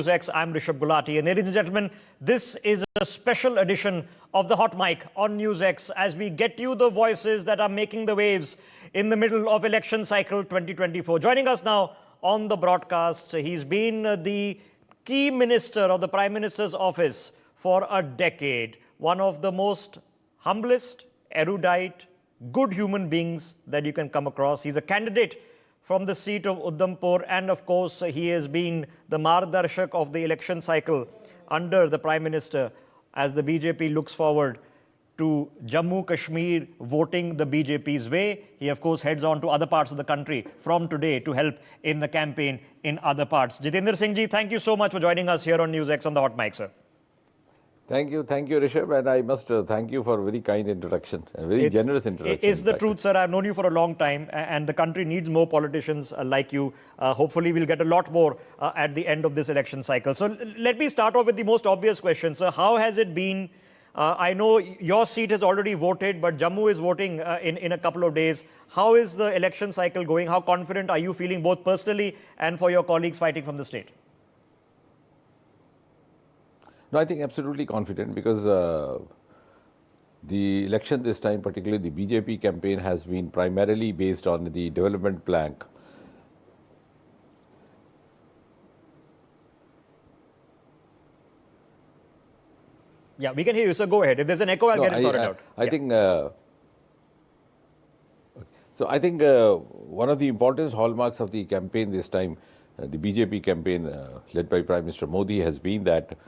NewsX, I'm Rishabh Gulati. And ladies and gentlemen, this is a special edition of the Hot Mic on NewsX as we get you the voices that are making the waves in the middle of election cycle 2024. Joining us now on the broadcast, he's been the key minister of the Prime Minister's office for a decade. One of the most humblest, erudite, good human beings that you can come across. He's a candidate from the seat of Udhampur, and of course he has been the margdarshak of the election cycle under the Prime Minister as the BJP looks forward to Jammu Kashmir voting the BJP's way. He of course heads on to other parts of the country from today to help in the campaign in other parts. Jitendra Singh ji, thank you so much for joining us here on NewsX on the Hot Mic, sir. Thank you, Rishabh, and I must thank you for a very kind introduction, a very generous introduction. It's the truth, sir. I've known you for a long time, and the country needs more politicians like you. Hopefully, we'll get a lot more at the end of this election cycle. So let me start off with the most obvious question, sir. How has it been? I know your seat has already voted, but Jammu is voting in a couple of days. How is the election cycle going? How confident are you feeling, both personally and for your colleagues fighting from the state? No, I think absolutely confident because the election this time, particularly the BJP campaign, has been primarily based on the development plank. Yeah, we can hear you, sir. Go ahead. If there's an echo, I'll get it sorted out. I think one of the important hallmarks of the campaign this time, the BJP campaign led by Prime Minister Modi, has been that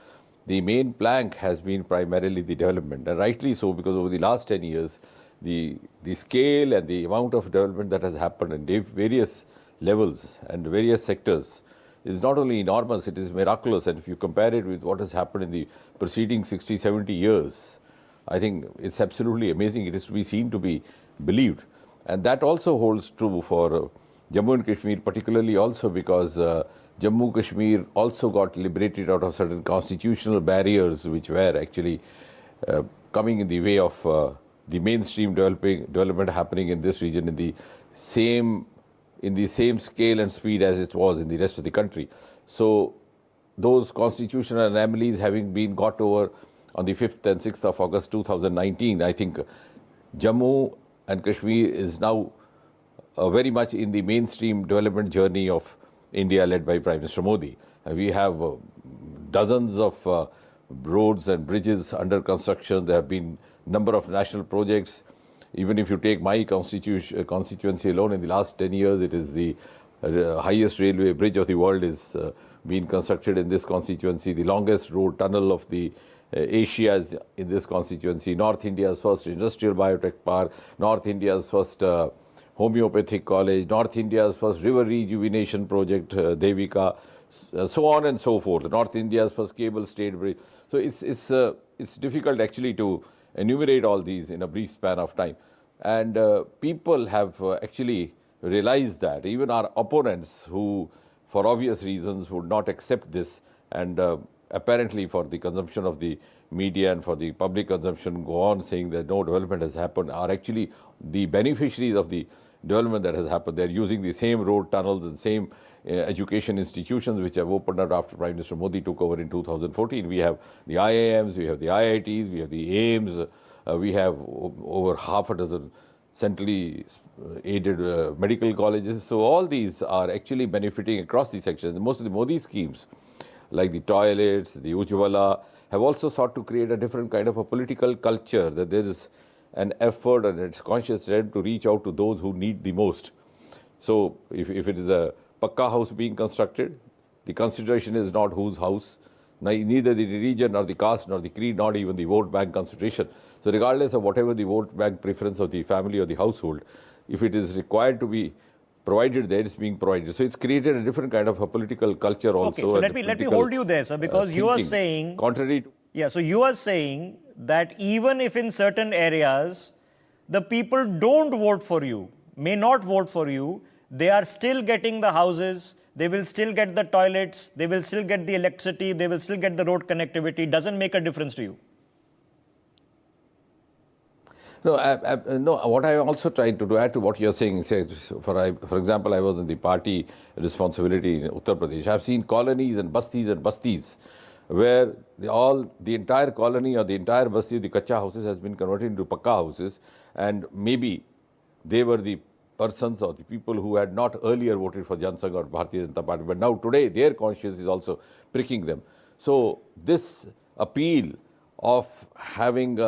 the main plank has been primarily the development, and rightly so, because over the last 10 years, the scale and the amount of development that has happened in various levels and various sectors is not only enormous, it is miraculous. And if you compare it with what has happened in the preceding 60, 70 years, I think it's absolutely amazing. It is to be seen, to be believed. And that also holds true for Jammu and Kashmir, particularly also because Jammu Kashmir also got liberated out of certain constitutional barriers which were actually coming in the way of the mainstream development happening in this region in the same scale and speed as it was in the rest of the country. So those constitutional anomalies having been got over on the 5th and 6th of August 2019, I think Jammu and Kashmir is now very much in the mainstream development journey of India led by Prime Minister Modi. We have dozens of roads and bridges under construction. There have been a number of national projects. Even if you take my constituency alone, in the last 10 years, it is the highest railway bridge of the world is being constructed in this constituency. The longest road tunnel of the Asia is in this constituency. North India's first industrial biotech park, North India's first homeopathic college, North India's first river rejuvenation project, Devika, so on and so forth. North India's first cable stayed bridge. So it's difficult actually to enumerate all these in a brief span of time. And people have actually realized that. Even our opponents, who for obvious reasons would not accept this, and apparently for the consumption of the media and for the public consumption go on saying that no development has happened, are actually the beneficiaries of the development that has happened. They're using the same road tunnels and same education institutions which have opened up after Prime Minister Modi took over in 2014. We have the IIMs, we have the IITs, we have the AIMS, we have over half a dozen centrally aided medical colleges. So all these are actually benefiting across the sections. Most of the Modi schemes, like the toilets, the Ujjwala, have also sought to create a different kind of a political culture, that there is an effort and it's conscious attempt to reach out to those who need the most. So if it is a Pakka house being constructed, the consideration is not whose house, neither the religion nor the caste nor the creed, not even the vote bank consideration. So regardless of whatever the vote bank preference of the family or the household, if it is required to be provided there, it's being provided. So it's created a different kind of a political culture also. Okay, so let me hold you there, sir, because you are saying, contrary to, yeah, so you are saying that even if in certain areas the people don't vote for you, may not vote for you, they are still getting the houses, they will still get the toilets, they will still get the electricity, they will still get the road connectivity. Doesn't make a difference to you? No, no. What I also tried to do, add to what you're saying, say, for example, I was in the party responsibility in Uttar Pradesh. I've seen colonies and bastis, where the entire colony or the entire basti of the kacha houses has been converted into pakka houses, and maybe they were the persons or the people who had not earlier voted for Jan Sangh or Bharatiya Janata Party, but now today their conscience is also pricking them. So this appeal of adopting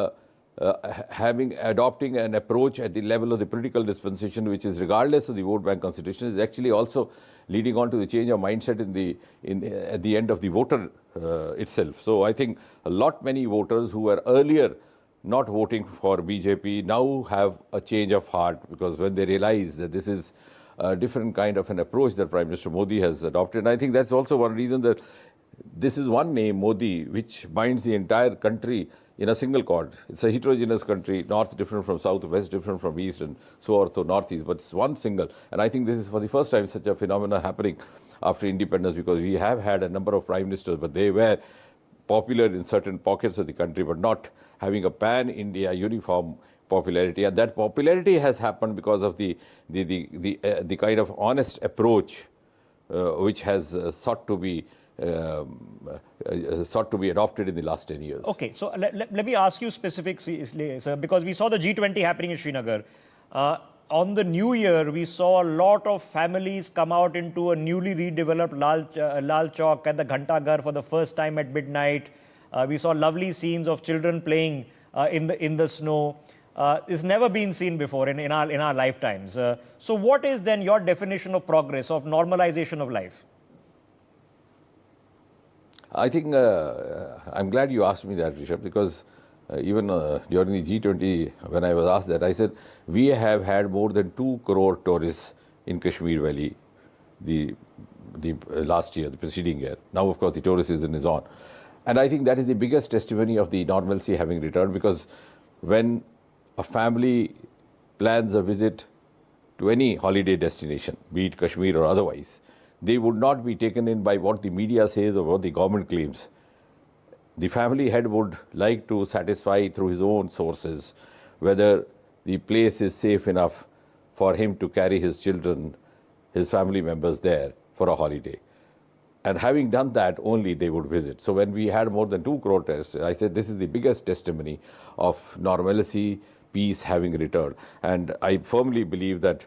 an approach at the level of the political dispensation, which is regardless of the vote bank consideration, is actually also leading on to the change of mindset at the end of the voter itself. So I think many voters who were earlier not voting for BJP now have a change of heart, because when they realize that this is a different kind of an approach that Prime Minister Modi has adopted. And I think that's also one reason that this is one name, Modi, which binds the entire country in a single cord. It's a heterogeneous country, north different from south, west different from east, and so on to northeast, but it's one single. And I think this is for the first time such a phenomenon happening after independence, because we have had a number of prime ministers, but they were popular in certain pockets of the country, but not having a pan-India uniform popularity. And that popularity has happened because of the kind of honest approach which has sought to be adopted in the last 10 years. Okay, so let me ask you specifics, sir, because we saw the G20 happening in Srinagar. On the New Year, we saw a lot of families come out into a newly redeveloped Lal Chowk at the Ghanta Ghar for the first time at midnight. We saw lovely scenes of children playing in the snow. It's never been seen before in our lifetimes. So what is then your definition of progress, of normalization of life? I think I'm glad you asked me that, Rishabh, because even during the G20, when I was asked that, I said we have had more than 2 crore tourists in Kashmir Valley the last year, the preceding year. Now, of course, the tourist season is on. And I think that is the biggest testimony of the normalcy having returned, because when a family plans a visit to any holiday destination, be it Kashmir or otherwise, they would not be taken in by what the media says or what the government claims. The family head would like to satisfy through his own sources whether the place is safe enough for him to carry his children, his family members there for a holiday. And having done that, only they would visit. So when we had more than 2 crore tourists, I said this is the biggest testimony of normalcy, peace having returned. And I firmly believe that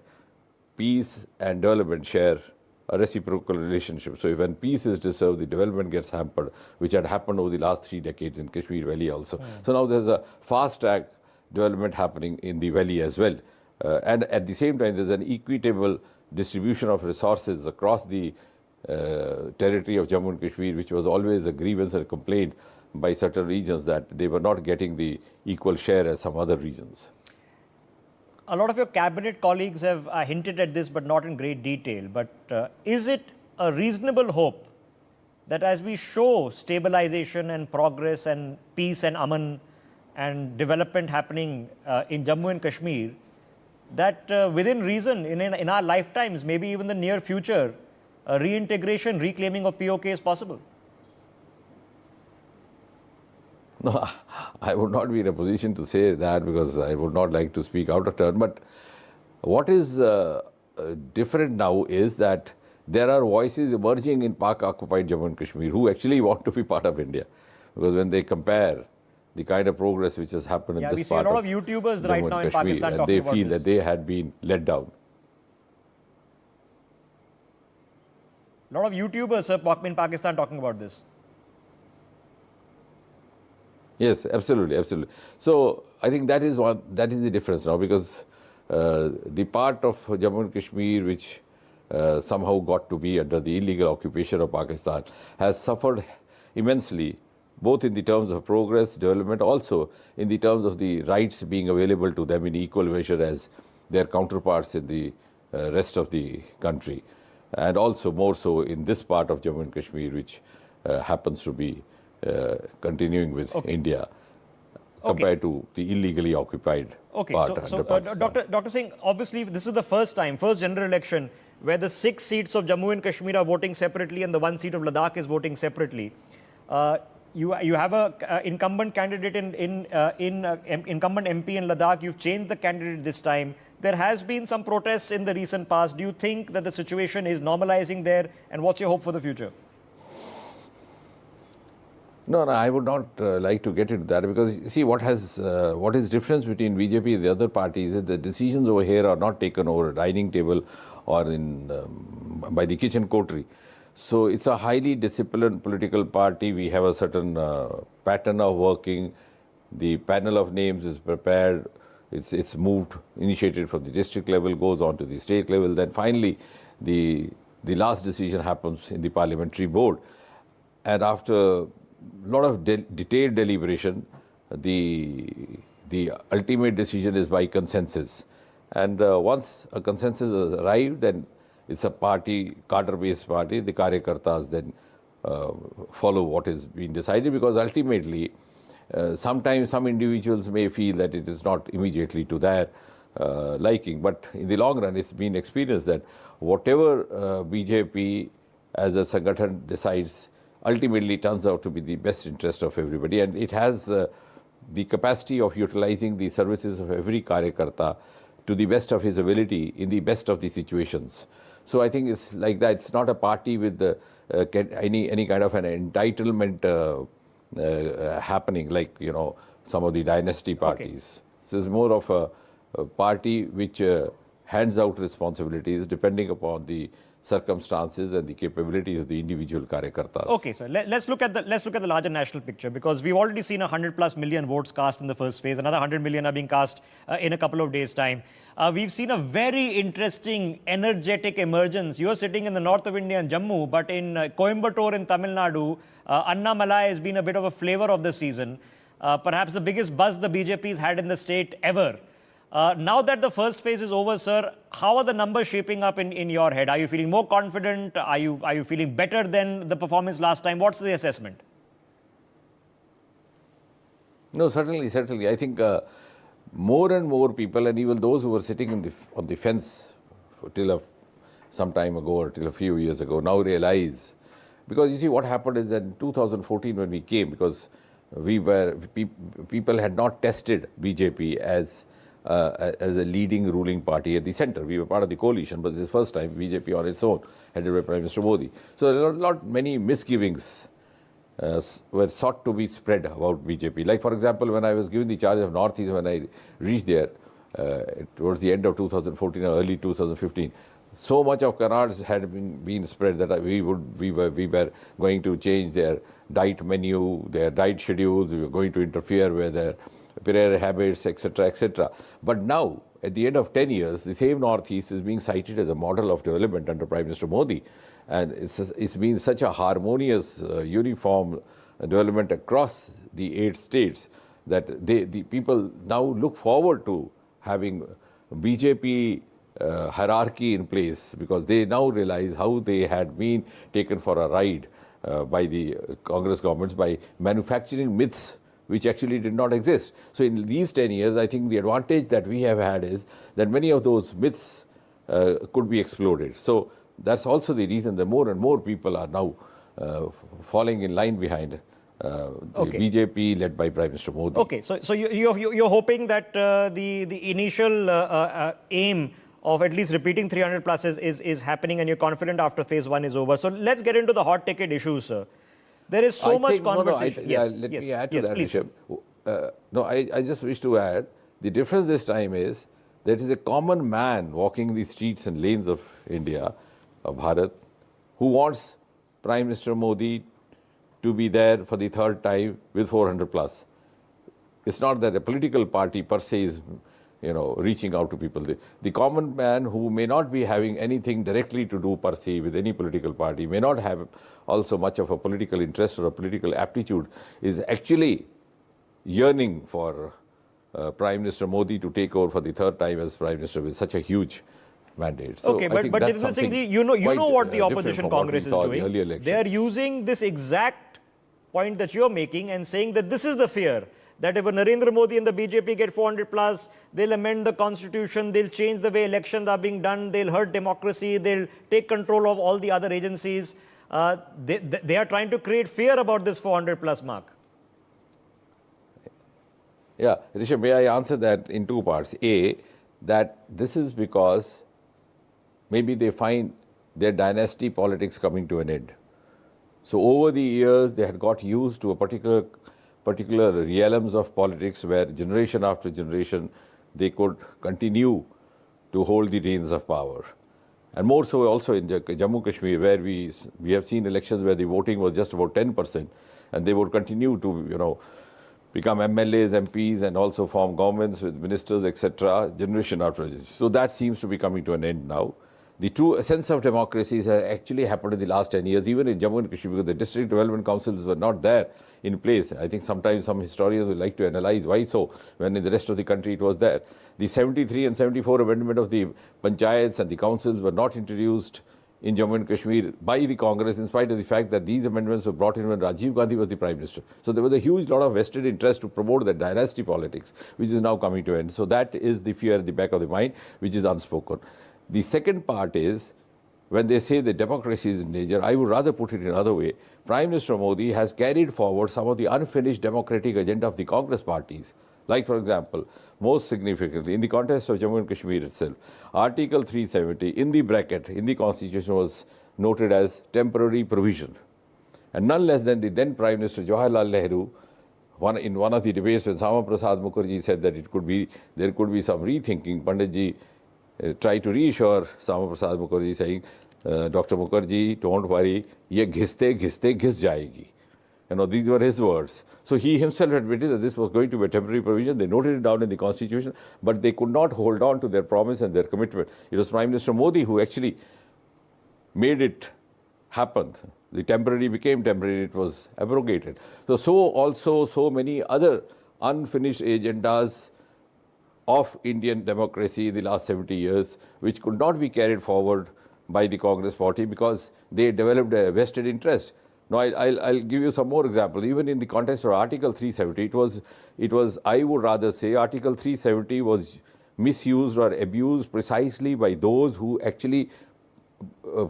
peace and development share a reciprocal relationship. So when peace is disturbed, the development gets hampered, which had happened over the last 3 decades in Kashmir Valley also. So now there's a fast-track development happening in the valley as well. And at the same time, there's an equitable distribution of resources across the territory of Jammu and Kashmir, which was always a grievance and complaint by certain regions that they were not getting the equal share as some other regions. A lot of your cabinet colleagues have hinted at this, but not in great detail. But is it a reasonable hope that as we show stabilization and progress and peace and aman and development happening in Jammu and Kashmir, that within reason, in our lifetimes, maybe even the near future, reintegration, reclaiming of POK is possible? No, I would not be in a position to say that, because I would not like to speak out of turn. But what is different now is that there are voices emerging in Pak-occupied Jammu and Kashmir who actually want to be part of India. Because when they compare the kind of progress which has happened in this part of Jammu and Kashmir, we see a lot of YouTubers right now in Kashmir, Pakistan and talking they about feel this. that they had been let down. A lot of YouTubers in Pakistan talking about this. Yes, absolutely, absolutely. So I think that is the difference now, because the part of Jammu and Kashmir which somehow got to be under the illegal occupation of Pakistan has suffered immensely, both in the terms of progress, development, also in the terms of the rights being available to them in equal measure as their counterparts in the rest of the country, and also more so in this part of Jammu and Kashmir, which happens to be continuing with India compared to the illegally occupied part under Pakistan. Dr. Singh, obviously this is the first general election where the 6 seats of Jammu and Kashmir are voting separately and the 1 seat of Ladakh is voting separately. you have a incumbent candidate incumbent MP in Ladakh. You've changed the candidate this time. There has been some protests in the recent past. Do you think that the situation is normalizing there? And what's your hope for the future? No, I would not like to get into that, because you see what is difference between BJP and the other parties is the decisions over here are not taken over a dining table or by the kitchen coterie. So it's a highly disciplined political party. We have a certain pattern of working. The panel of names is prepared. It's moved, initiated from the district level, goes on to the state level. Then finally, the last decision happens in the parliamentary board. And after a lot of detailed deliberation, the ultimate decision is by consensus. And once a consensus is arrived, then it's a party, cadre-based party. The Karyakartas then follow what is being decided, because ultimately, sometimes some individuals may feel that it is not immediately to their liking. But in the long run, it's been experienced that whatever BJP as a Sangathan decides ultimately turns out to be the best interest of everybody. And it has the capacity of utilizing the services of every Karyakarta to the best of his ability in the best of the situations. So I think it's like that. It's not a party with any kind of an entitlement happening like, some of the dynasty parties. Okay. This is more of a party which hands out responsibilities depending upon the circumstances and the capabilities of the individual Karyakartas. Okay, so let's look at the larger national picture, because we've already seen 100+ million votes cast in the first phase. Another 100 million are being cast in a couple of days' time. We've seen a very interesting, energetic emergence. You're sitting in the north of India in Jammu, but in Coimbatore in Tamil Nadu, Anna Malai has been a bit of a flavor of the season. Perhaps the biggest buzz the BJP's had in the state ever. Now that the first phase is over, sir, how are the numbers shaping up in your head? Are you feeling more confident? Are you feeling better than the performance last time? What's the assessment? No, certainly. I think more and more people, and even those who were sitting on the fence till some time ago or till a few years ago, now realize. Because you see, what happened is that in 2014 when we came, because people had not tested BJP as a leading ruling party at the center. We were part of the coalition, but this is the first time BJP on its own, headed by Prime Minister Modi. So there are many misgivings were sought to be spread about BJP. Like, for example, when I was given the charge of Northeast, when I reached there towards the end of 2014 or early 2015, so much of canards had been spread that we were going to change their diet menu, their diet schedules. We were going to interfere with their prayer habits, etc., etc. But now, at the end of 10 years, the same Northeast is being cited as a model of development under Prime Minister Modi. And it's been such a harmonious, uniform development across the 8 states that the people now look forward to having BJP hierarchy in place, because they now realize how they had been taken for a ride by the Congress governments by manufacturing myths which actually did not exist. So in these 10 years, I think the advantage that we have had is that many of those myths could be exploded. So that's also the reason that more and more people are now falling in line behind the BJP led by Prime Minister Modi. Okay, so you're hoping that the initial aim of at least repeating 300 plus is happening, and you're confident after phase 1 is over. So let's get into the hot ticket issues, sir. There is so much conversation. Let me add to that, Rishabh. I just wish to add, the difference this time is that it is a common man walking the streets and lanes of India, of Bharat, who wants Prime Minister Modi to be there for the third time with 400 plus. It's not that a political party per se is reaching out to people. The common man who may not be having anything directly to do per se with any political party, may not have also much of a political interest or a political aptitude, is actually yearning for Prime Minister Modi to take over for the third time as Prime Minister with such a huge mandate. So okay, but Jitendra Singh, you know what the opposition Congress is doing. They are using this exact point that you're making and saying that this is the fear, that if Narendra Modi and the BJP get 400 plus, they'll amend the constitution, they'll change the way elections are being done, they'll hurt democracy, they'll take control of all the other agencies. they are trying to create fear about this 400 plus mark. Yeah, Rishabh, may I answer that in two parts? A, that this is because maybe they find their dynasty politics coming to an end. So over the years, they had got used to a particular realms of politics where generation after generation, they could continue to hold the reins of power. And more so also in Jammu Kashmir, where we have seen elections where the voting was just about 10%, and they would continue to, become MLAs, MPs, and also form governments with ministers, etc., generation after generation. So that seems to be coming to an end now. The true sense of democracy has actually happened in the last 10 years, even in Jammu and Kashmir, because the district development councils were not there in place. I think sometimes some historians would like to analyze why so, when in the rest of the country it was there. The 73 and 74 amendment of the panchayats and the councils were not introduced in Jammu and Kashmir by the Congress, in spite of the fact that these amendments were brought in when Rajiv Gandhi was the Prime Minister. So there was a huge lot of vested interest to promote the dynasty politics, which is now coming to an end. So that is the fear at the back of the mind, which is unspoken. The second part is, when they say that democracy is in danger, I would rather put it in another way. Prime Minister Modi has carried forward some of the unfinished democratic agenda of the Congress parties. Like, for example, most significantly, in the context of Jammu and Kashmir itself, Article 370 in the bracket in the Constitution was noted as temporary provision. And none less than the then Prime Minister Jawaharlal Nehru, in one of the debates when Sama Prasad Mukherjee said that there could be some rethinking, Panditji tried to reassure Sama Prasad Mukherjee, saying, Dr. Mukherjee, don't worry, ye ghiste ghis jayegi. These were his words. So he himself admitted that this was going to be a temporary provision. They noted it down in the Constitution, but they could not hold on to their promise and their commitment. It was Prime Minister Modi who actually made it happen. The temporary became temporary, it was abrogated. So many other unfinished agendas of Indian democracy in the last 70 years, which could not be carried forward by the Congress party because they developed a vested interest. Now, I'll give you some more examples. Even in the context of Article 370, it was, I would rather say, Article 370 was misused or abused precisely by those who actually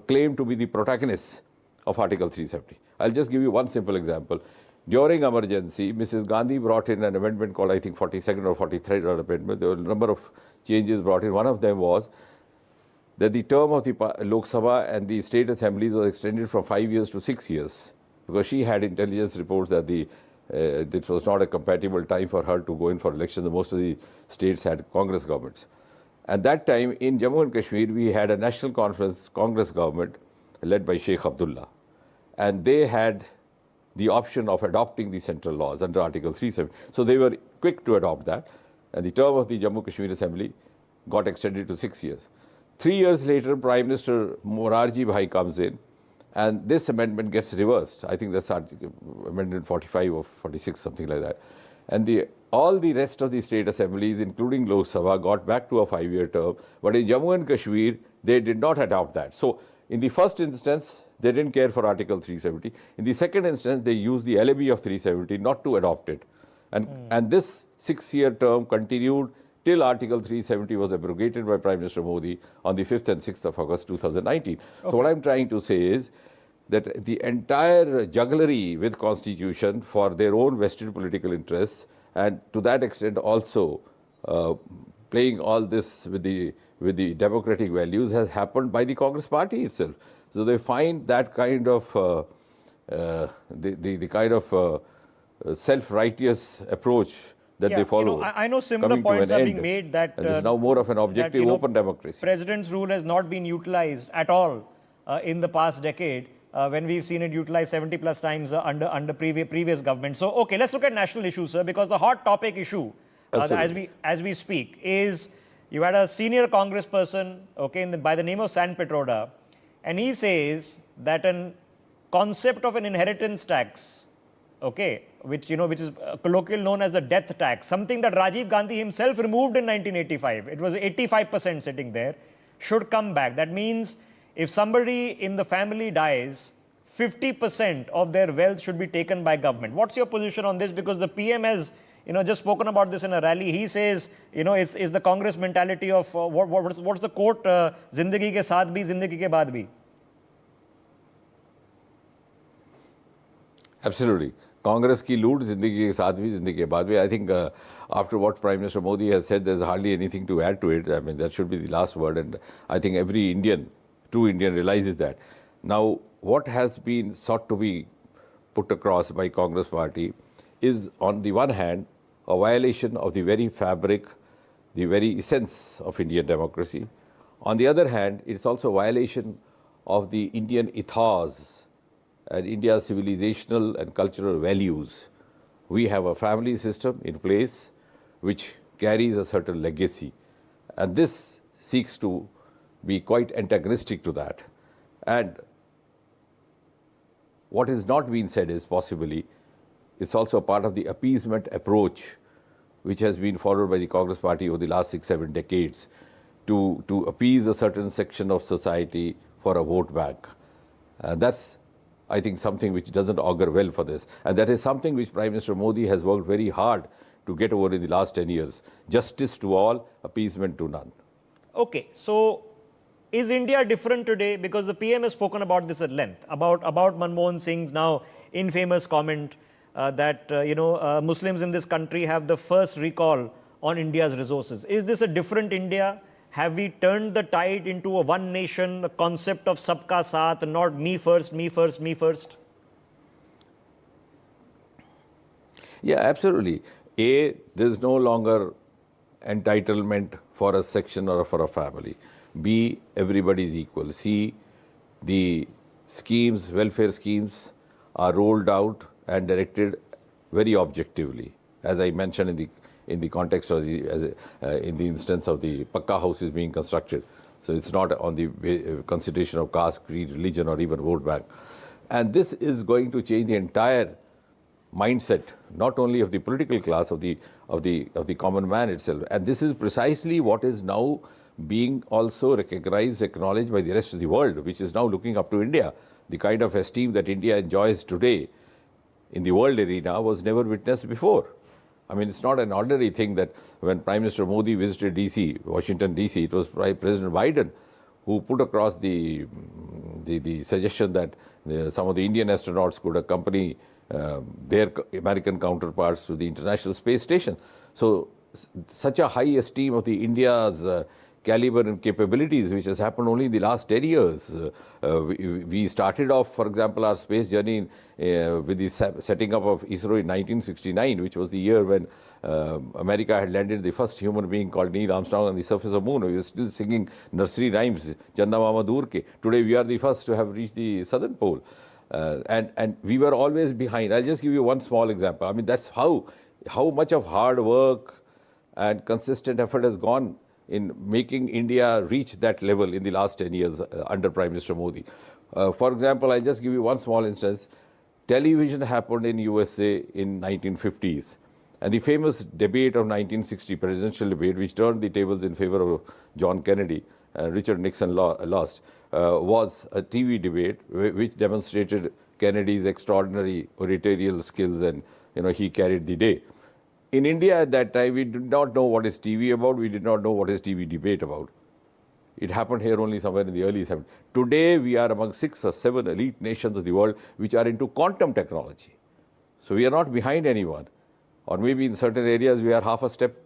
claim to be the protagonists of Article 370. I'll just give you one simple example. During emergency, Mrs. Gandhi brought in an amendment called, I think, 42nd or 43rd amendment. There were a number of changes brought in. One of them was that the term of the Lok Sabha and the state assemblies was extended from 5 years to 6 years, because she had intelligence reports that this was not a compatible time for her to go in for elections. Most of the states had Congress governments. At that time, in Jammu and Kashmir, we had a national conference Congress government led by Sheikh Abdullah, and they had the option of adopting the central laws under Article 370. So they were quick to adopt that, and the term of the Jammu Kashmir Assembly got extended to 6 years. 3 years later, Prime Minister Morarji Bhai comes in, and this amendment gets reversed. I think that's Amendment 45 or 46, something like that. And all the rest of the state assemblies, including Lok Sabha, got back to a 5-year term. But in Jammu and Kashmir, they did not adopt that. So in the first instance, they didn't care for Article 370. In the second instance, they used the LAB of 370 not to adopt it. And this 6-year term continued till Article 370 was abrogated by Prime Minister Modi on the 5th and 6th of August 2019. Okay. So what I'm trying to say is that the entire jugglery with Constitution for their own vested political interests, and to that extent also playing all this with the democratic values, has happened by the Congress party itself. So they find that kind of self-righteous approach that they follow. I know similar points are being made that it's now more of an objective, open democracy. President's rule has not been utilized at all in the past decade, when we've seen it utilized 70 plus times under previous government. So, okay, let's look at national issues, sir, because the hot topic issue as we speak is, you had a senior congressperson, okay, by the name of San Petroda, and he says that a concept of an inheritance tax, okay, which is colloquially known as the death tax, something that Rajiv Gandhi himself removed in 1985. It was 85% sitting there, should come back. That means if somebody in the family dies, 50% of their wealth should be taken by government. What's your position on this? Because the PM has just spoken about this in a rally. He says, it's the Congress mentality of, what's the quote? Zindagi ke saath bhi, zindagi ke baad bhi. Absolutely. Congress की लूट जिंदगी के साथ भी जिंदगी के बाद भी. I think after what Prime Minister Modi has said, there's hardly anything to add to it. I mean, that should be the last word, and I think every Indian, true Indian, realizes that. Now, what has been sought to be put across by Congress party is, on the one hand, a violation of the very fabric, the very essence of Indian democracy. On the other hand, it's also a violation of the Indian ethos and India's civilizational and cultural values. We have a family system in place which carries a certain legacy, and this seeks to be quite antagonistic to that. And what is not being said is possibly it's also a part of the appeasement approach which has been followed by the Congress party over the last 6-7 decades to appease a certain section of society for a vote bank. That's, I think, something which doesn't augur well for this. And that is something which Prime Minister Modi has worked very hard to get over in the last 10 years. Justice to all, appeasement to none. Okay, so is India different today? Because the PM has spoken about this at length, about Manmohan Singh's now infamous comment that Muslims in this country have the first recall on India's resources. Is this a different India? Have we turned the tide into a one nation, a concept of sabka saath, not me first, me first, me first? Yeah, absolutely. A, there's no longer entitlement for a section or for a family. B, everybody is equal. C, the schemes, welfare schemes are rolled out and directed very objectively, as I mentioned in the context of in the instance of the Pakka houses being constructed. So it's not on the consideration of caste, creed, religion, or even vote bank. And this is going to change the entire mindset, not only of the political class, of the common man itself. And this is precisely what is now being also recognized, acknowledged by the rest of the world, which is now looking up to India. The kind of esteem that India enjoys today in the world arena was never witnessed before. I mean, it's not an ordinary thing that when Prime Minister Modi visited DC, Washington DC, it was President Biden who put across the suggestion that some of the Indian astronauts could accompany their American counterparts to the International Space Station. So such a high esteem of the India's caliber and capabilities, which has happened only in the last 10 years. We started off, for example, our space journey with the setting up of ISRO in 1969, which was the year when America had landed the first human being called Neil Armstrong on the surface of the moon. We were still singing nursery rhymes, Chanda Mama Dur Ke. Today we are the first to have reached the southern pole. And we were always behind. I'll just give you one small example. I mean, that's how much of hard work and consistent effort has gone in making India reach that level in the last 10 years under Prime Minister Modi. For example, I'll just give you one small instance. Television happened in USA in 1950s. And the famous debate of 1960, presidential debate, which turned the tables in favor of John Kennedy, Richard Nixon lost, was a TV debate which demonstrated Kennedy's extraordinary oratorial skills, and he carried the day. In India at that time, we did not know what is TV about. We did not know what is TV debate about. It happened here only somewhere in the early 70s. Today, we are among 6 or 7 elite nations of the world which are into quantum technology. So we are not behind anyone. Or maybe in certain areas, we are half a step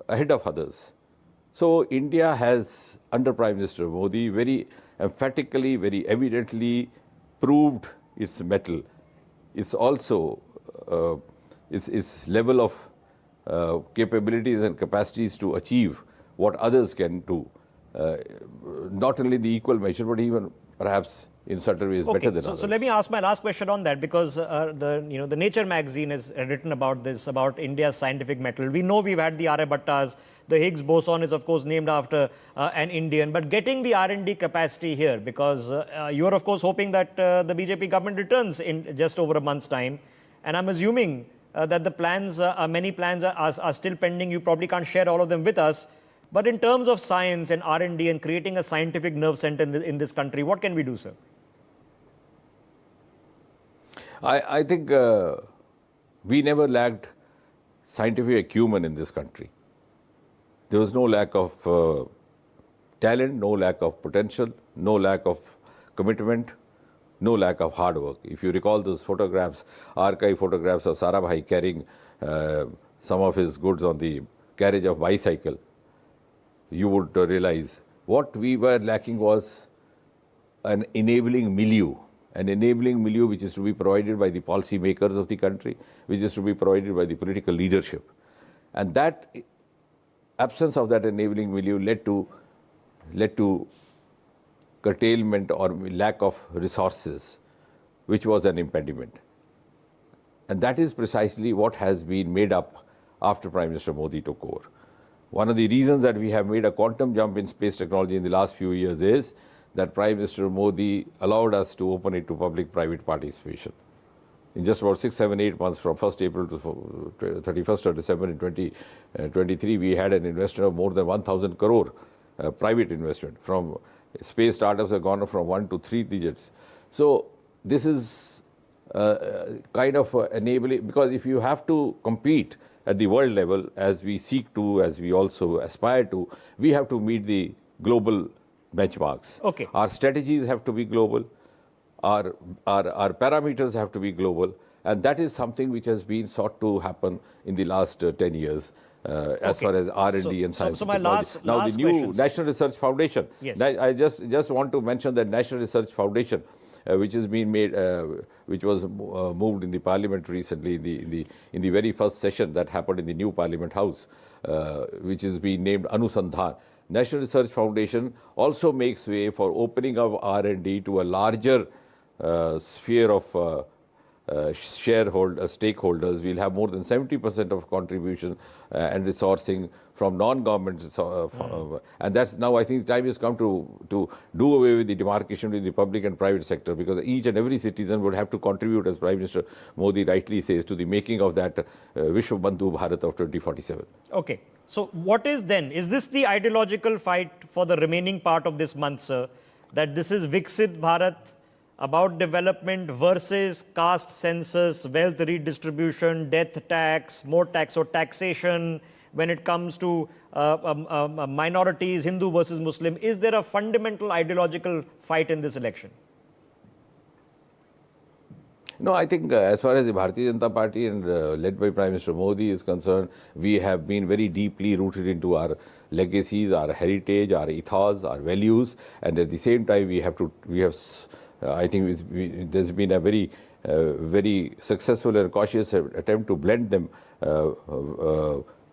ahead of others. So India has, under Prime Minister Modi, very emphatically, very evidently proved its mettle. It's also its level of capabilities and capacities to achieve what others can do, not only the equal measure, but even perhaps in certain ways better than others. So let me ask my last question on that, because the Nature magazine has written about this, about India's scientific mettle. We know we've had the Aryabhattas. The Higgs boson is, of course, named after an Indian. But getting the R&D capacity here, because you're, of course, hoping that the BJP government returns in just over a month's time. And I'm assuming that the plans, many plans are still pending. You probably can't share all of them with us. But in terms of science and R&D and creating a scientific nerve center in this country, what can we do, sir? I think we never lacked scientific acumen in this country. There was no lack of talent, no lack of potential, no lack of commitment. no lack of hard work. If you recall those photographs, archive photographs of Sarabhai carrying some of his goods on the carriage of bicycle, you would realize what we were lacking was an enabling milieu which is to be provided by the policy makers of the country, which is to be provided by the political leadership. And that absence of that enabling milieu led to curtailment or lack of resources, which was an impediment. And that is precisely what has been made up after Prime Minister Modi took over. One of the reasons that we have made a quantum jump in space technology in the last few years is that Prime Minister Modi allowed us to open it to public-private participation. In just about 6, 7, 8 months, from 1st April to 31st of December in 2023, we had an investment of more than 1,000 crore private investment. From space startups have gone from 1 to 3 digits. So this is kind of enabling, because if you have to compete at the world level, as we seek to, as we also aspire to, we have to meet the global benchmarks. Okay. Our strategies have to be global. Our parameters have to be global. And that is something which has been sought to happen in the last 10 years. As far as R&D and science and technology. Now, the new National Research Foundation. Yes. I just want to mention that National Research Foundation, which has been made, which was moved in the Parliament recently in the very first session that happened in the new Parliament House, which is being named Anusandhan. National Research Foundation also makes way for opening up R&D to a larger sphere of stakeholders. We'll have more than 70% of contribution and resourcing from non-government, and that's now I think the time has come to do away with the demarcation between the public and private sector, because each and every citizen would have to contribute, as Prime Minister Modi rightly says, to the making of that Vishwa Bandhu Bharat of 2047. Okay. So what is then? Is this the ideological fight for the remaining part of this month, sir? That this is Viksit Bharat, about development versus caste census, wealth redistribution, death tax, more tax or taxation when it comes to minorities, Hindu versus Muslim? Is there a fundamental ideological fight in this election? No, I think as far as the Bharatiya Janata Party and led by Prime Minister Modi is concerned, we have been very deeply rooted into our legacies, our heritage, our ethos, our values, and at the same time I think there's been a very successful and cautious attempt to blend them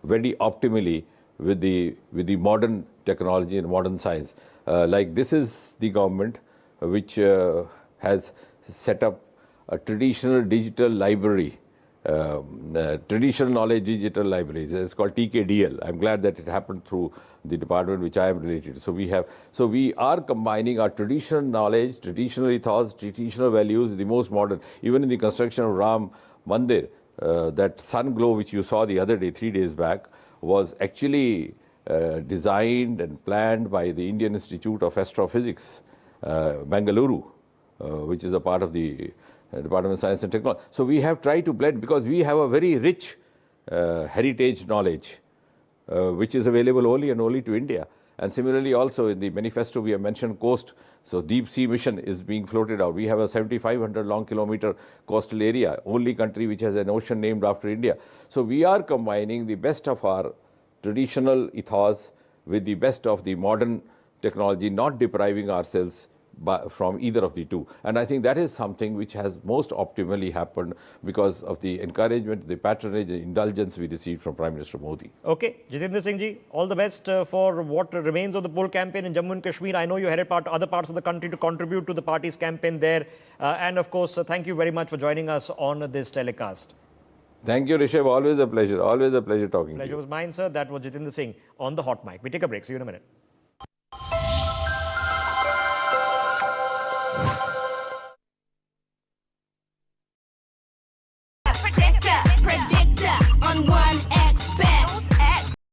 very optimally with the modern technology and modern science. Like this is the government which has set up a traditional digital library, traditional knowledge digital libraries. It's called TKDL. I'm glad that it happened through the department which I am related to. So we are combining our traditional knowledge, traditional ethos, traditional values, the most modern. Even in the construction of Ram Mandir, that sun glow which you saw the other day, 3 days back, was actually designed and planned by the Indian Institute of Astrophysics, Bengaluru, which is a part of the Department of Science and Technology. So we have tried to blend, because we have a very rich heritage knowledge, which is available only and only to India. And similarly also in the manifesto we have mentioned coast. So deep sea mission is being floated out. We have a 7,500 long kilometer coastal area, only country which has an ocean named after India. So we are combining the best of our traditional ethos with the best of the modern technology, not depriving ourselves from either of the two. And I think that is something which has most optimally happened because of the encouragement, the patronage, the indulgence we received from Prime Minister Modi. Okay, Jitendra Singh ji, all the best for what remains of the poll campaign in Jammu and Kashmir. I know you headed other parts of the country to contribute to the party's campaign there. And of course, thank you very much for joining us on this telecast. Thank you, Rishabh. Always a pleasure. Always a pleasure talking to you. Pleasure was mine, sir. That was Jitendra Singh on the hot mic. We take a break. See you in a minute. Predictor on 1